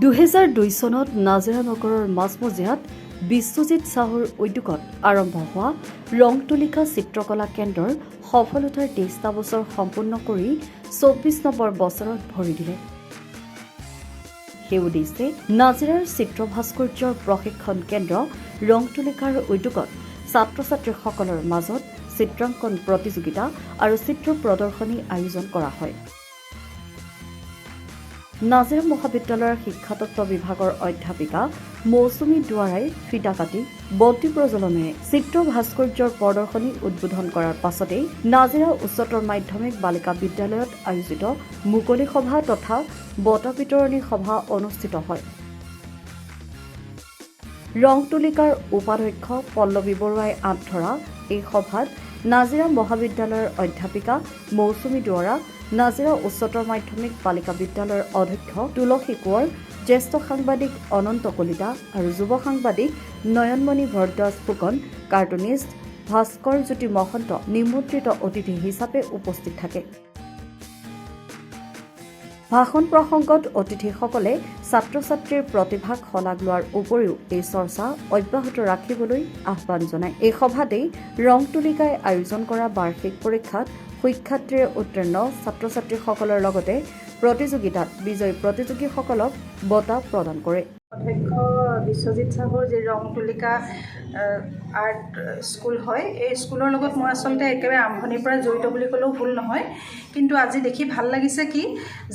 2002 চনত নাজিৰা নগৰৰ মাজমজিয়াত বিশ্বজিৎ চাহুৰ উদ্যোগত আৰম্ভ হোৱা ৰং তুলিকা চিত্ৰকলা কেন্দ্ৰৰ সফলতাৰ 23টা বছৰ সম্পূৰ্ণ কৰি 24 নম্বৰ বছৰত ভৰি দিলে। সেই উদ্দেশ্যে নাজিৰাৰ চিত্ৰ ভাস্কৰ্যৰ প্ৰশিক্ষণ কেন্দ্ৰ ৰং তুলিকাৰ উদ্যোগত ছাত্ৰ-ছাত্ৰীসকলৰ মাজত চিত্ৰাংকন প্ৰতিযোগিতা আৰু চিত্ৰ প্ৰদৰ্শনী আয়োজন কৰা হয়। নাজিৰা মহাবিদ্যালয়ৰ শিক্ষাতত্ত্ব বিভাগৰ অধ্যাপিকা মৌচুমী দুৱাৰাই ফিতা কাটি বন্তি প্ৰজ্বলনেৰে চিত্ৰ ভাস্কৰ্যৰ প্ৰদৰ্শনী উদ্বোধন কৰাৰ পাছতেই নাজিৰা উচ্চতৰ মাধ্যমিক বালিকা বিদ্যালয়ত আয়োজিত মুকলি সভা তথা বঁটা বিতৰণী সভা অনুষ্ঠিত হয়। ৰং তুলিকাৰ উপাধ্যক্ষ পল্লৱী বৰুৱাই আঁতধৰা এই সভাত নাজিৰা মহাবিদ্যালয়ৰ অধ্যাপিকা মৌচুমী দুৱাৰা, নাজিৰা উচ্চতৰ মাধ্যমিক বালিকা বিদ্যালয়ৰ অধ্যক্ষ তুলসী কোঁৱৰ, জ্যেষ্ঠ সাংবাদিক অনন্ত কলিতা আৰু যুৱ সাংবাদিক নয়নমণি ভৰদ্বাজ ফুকন, কাৰ্টুনিষ্ট ভাস্কৰ জ্যোতি মহন্ত নিমন্ত্ৰিত অতিথি হিচাপে উপস্থিত থাকে। ভাষণ প্ৰসংগত অতিথিসকলে ছাত্ৰ-ছাত্ৰীৰ প্ৰতিভাক শলাগ লোৱাৰ উপৰিও এই চৰ্চা অব্যাহত ৰাখিবলৈ আহ্বান জনায়। এই সভাতেই ৰং তুলিকাই আয়োজন কৰা বাৰ্ষিক পৰীক্ষাত সুখ্যাতিৰে উত্তীৰ্ণ ছাত্ৰ-ছাত্ৰীসকলৰ লগতে প্ৰতিযোগিতাত বিজয়ী প্ৰতিযোগীসকলক বঁটা প্ৰদান কৰে। অধ্যক্ষ বিশ্বজিৎ চাহুৰ যি ৰং তুলিকা আৰ্ট স্কুল হয়, এই স্কুলৰ লগত মই আচলতে একেবাৰে আৰম্ভণিৰ পৰা জড়িত বুলি ক'লেও ভুল নহয়। কিন্তু আজি দেখি ভাল লাগিছে কি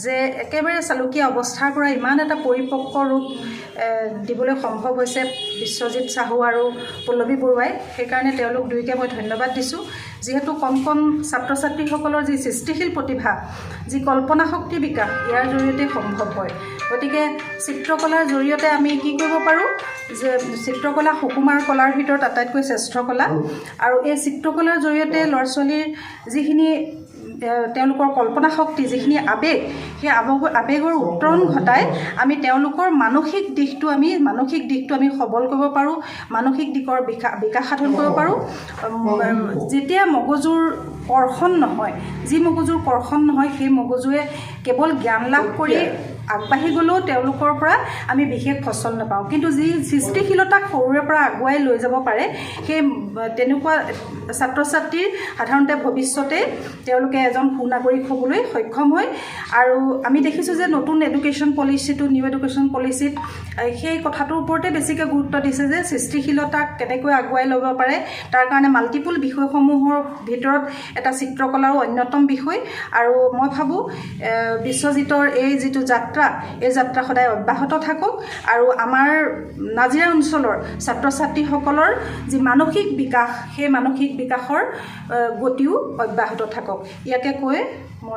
যে একেবাৰে চালুকীয়া অৱস্থাৰ পৰা ইমান এটা পৰিপক্ক ৰূপ দিবলৈ সম্ভৱ হৈছে বিশ্বজিৎ চাহু আৰু পল্লৱী বৰুৱাই। সেইকাৰণে তেওঁলোক দুয়োকে মই ধন্যবাদ দিছোঁ। যিহেতু কণ কণ ছাত্ৰ ছাত্ৰীসকলৰ যি সৃষ্টিশীল প্ৰতিভা, যি কল্পনা শক্তি বিকাশ ইয়াৰ জৰিয়তে সম্ভৱ হয়। গতিকে চিত্ৰকলাৰ জৰিয়তে আমি কি কৰিব পাৰোঁ যে চিত্ৰকলা সুকুমাৰ কলাৰ ভিতৰত আটাইতকৈ শ্ৰেষ্ঠ কলা, আৰু এই চিত্ৰকলাৰ জৰিয়তে ল'ৰা ছোৱালীৰ যিখিনি তেওঁলোকৰ কল্পনা শক্তি, যিখিনি আৱেগ, সেই আৱেগৰ উত্তৰণ ঘটাই আমি তেওঁলোকৰ মানসিক দিশটো আমি সবল কৰিব পাৰোঁ, মানসিক দিশৰ বিকাশ সাধন কৰিব পাৰোঁ। যেতিয়া মগজুৰ কৰ্ষণ নহয়, যি মগজুৰ কৰ্ষণ নহয়, সেই মগজুৱে কেৱল জ্ঞান লাভ কৰি আগবাঢ়ি গ'লেও তেওঁলোকৰ পৰা আমি বিশেষ ফচল নাপাওঁ। কিন্তু যি সৃষ্টিশীলতাক সৰুৰে পৰা আগুৱাই লৈ যাব পাৰে, সেই তেনেকুৱা ছাত্ৰ ছাত্ৰীৰ সাধাৰণতে ভৱিষ্যতে তেওঁলোকে এজন সুনাগৰিক হ'বলৈ সক্ষম হয়। আৰু আমি দেখিছোঁ যে নতুন এডুকেশ্যন পলিচিটো, নিউ এডুকেশ্যন পলিচিত সেই কথাটোৰ ওপৰতে বেছিকৈ গুৰুত্ব দিছে যে সৃষ্টিশীলতাক কেনেকৈ আগুৱাই ল'ব পাৰে। তাৰ কাৰণে মাল্টিপুল বিষয়সমূহৰ ভিতৰত এটা চিত্ৰকলাও অন্যতম বিষয়। আৰু মই ভাবোঁ বিশ্বজিতৰ এই যিটো যাত্ৰা, এই যাত্ৰা সদায় অব্যাহত থাকক আৰু আমাৰ নাজিৰা অঞ্চলৰ ছাত্ৰ ছাত্ৰীসকলৰ যি মানসিক বিকাশ, সেই মানসিক বিকাশৰ গতিও অব্যাহত থাকক। ইয়াকে কৈ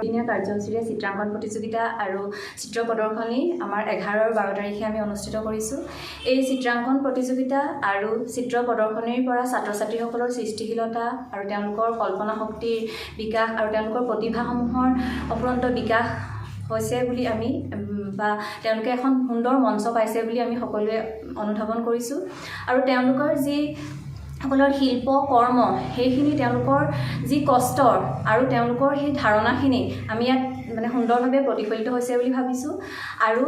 দিনীয়া কাৰ্যসূচীৰে চিত্ৰাংকন প্ৰতিযোগিতা আৰু চিত্ৰ প্ৰদৰ্শনী আমাৰ 11 আৰু 12 তাৰিখে আমি অনুষ্ঠিত কৰিছোঁ। এই চিত্ৰাংকন প্ৰতিযোগিতা আৰু চিত্ৰ প্ৰদৰ্শনীৰ পৰা ছাত্ৰ ছাত্ৰীসকলৰ সৃষ্টিশীলতা আৰু তেওঁলোকৰ কল্পনা শক্তিৰ বিকাশ আৰু তেওঁলোকৰ প্ৰতিভাসমূহৰ অফুৰন্ত বিকাশ হৈছে বুলি আমি বা তেওঁলোকে এখন সুন্দৰ মঞ্চ পাইছে বুলি আমি সকলোৱে অনুধাৱন কৰিছোঁ। আৰু তেওঁলোকৰ যি সকলৰ শিল্প কৰ্ম, সেইখিনি তেওঁলোকৰ যি কষ্টৰ আৰু তেওঁলোকৰ সেই ধাৰণাখিনি আমি ইয়াত সুন্দৰভাৱে প্ৰতিফলিত হৈছে বুলি ভাবিছোঁ। আৰু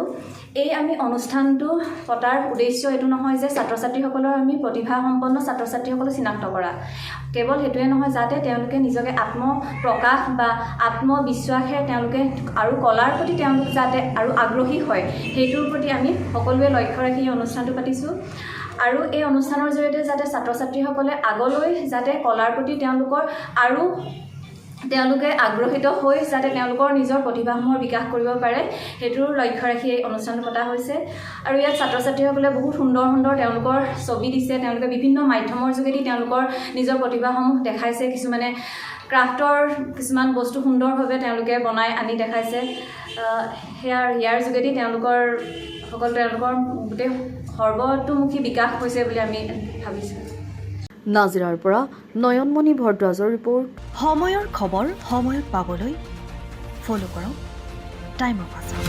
এই আমি অনুষ্ঠানটো পতাৰ উদ্দেশ্য এইটো নহয় যে ছাত্ৰ ছাত্ৰীসকলৰ আমি প্ৰতিভাসম্পন্ন ছাত্ৰ ছাত্ৰীসকলক চিনাক্ত কৰা, কেৱল সেইটোৱে নহয় যাতে তেওঁলোকে নিজকে আত্মপ্ৰকাশ বা আত্মবিশ্বাসে তেওঁলোকে আৰু কলাৰ প্ৰতি তেওঁলোক যাতে আৰু আগ্ৰহী হয়, সেইটোৰ প্ৰতি আমি সকলোৱে লক্ষ্য ৰাখি এই অনুষ্ঠানটো পাতিছোঁ। আৰু এই অনুষ্ঠানৰ জৰিয়তে যাতে ছাত্ৰ ছাত্ৰীসকলে আগলৈ যাতে কলাৰ প্ৰতি তেওঁলোকে আগ্ৰহিত হৈ যাতে তেওঁলোকৰ নিজৰ প্ৰতিভাসমূহৰ বিকাশ কৰিব পাৰে, সেইটোৰ লক্ষ্য ৰাখি এই অনুষ্ঠানটো পতা হৈছে। আৰু ইয়াত ছাত্ৰ ছাত্ৰীসকলে বহুত সুন্দৰ সুন্দৰ তেওঁলোকৰ ছবি দিছে, তেওঁলোকে বিভিন্ন মাধ্যমৰ যোগেদি তেওঁলোকৰ নিজৰ প্ৰতিভাসমূহ দেখাইছে। কিছুমানে ক্ৰাফ্টৰ কিছুমান বস্তু সুন্দৰভাৱে তেওঁলোকে বনাই আনি দেখাইছে। ইয়াৰ যোগেদি তেওঁলোকৰ গোটেই সৰ্বতোমুখী বিকাশ হৈছে বুলি আমি ভাবিছোঁ। নাজিৰাৰ পৰা নয়নমণি ভৰদ্বাজৰ ৰিপৰ্ট। সময়ৰ খবৰ সময়ত পাবলৈ ফ'ল' কৰক টাইম অফ আছাম।